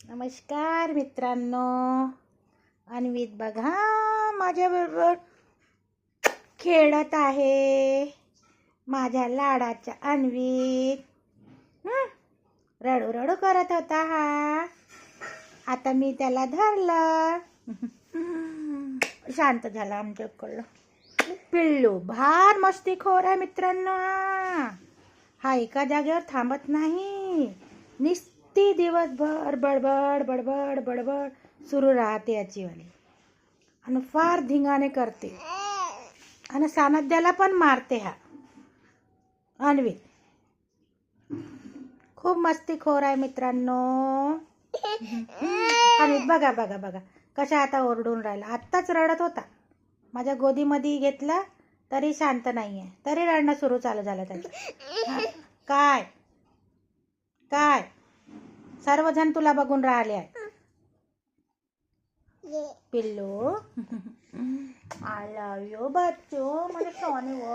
नमस्कार मित्रांनो, अन्वित बघा माझ्याबरोबर खेळत आहे. माझ्या लाडाचा अन्वित रडू रडू करत होता हा. आता मी त्याला धरलं, शांत झाला आमच्याकडलं. पिल्लू भार मस्तीखोर आहे मित्रांनो. हा एका जागेवर थांबत नाही. ती दिवसभर बडबड बडबड बडबड सुरू राहते याची वाली. आणि फार धिंगाणे करते आणि सानद्याला पण मारते. हा अन्वित खूप मस्तीखोर आहे मित्रांनो. अन्वित बघा बघा बघा कशा आता ओरडून राहिला. आत्ताच रडत होता, माझ्या गोदीमध्ये घेतला तरी शांत नाहीये, तरी रडणं सुरू चालू झालं त्याचं. काय काय सर्वजण तुला बघून राहिले आहे. पिल्लू आय लव यू बच्चू, माझे सोने.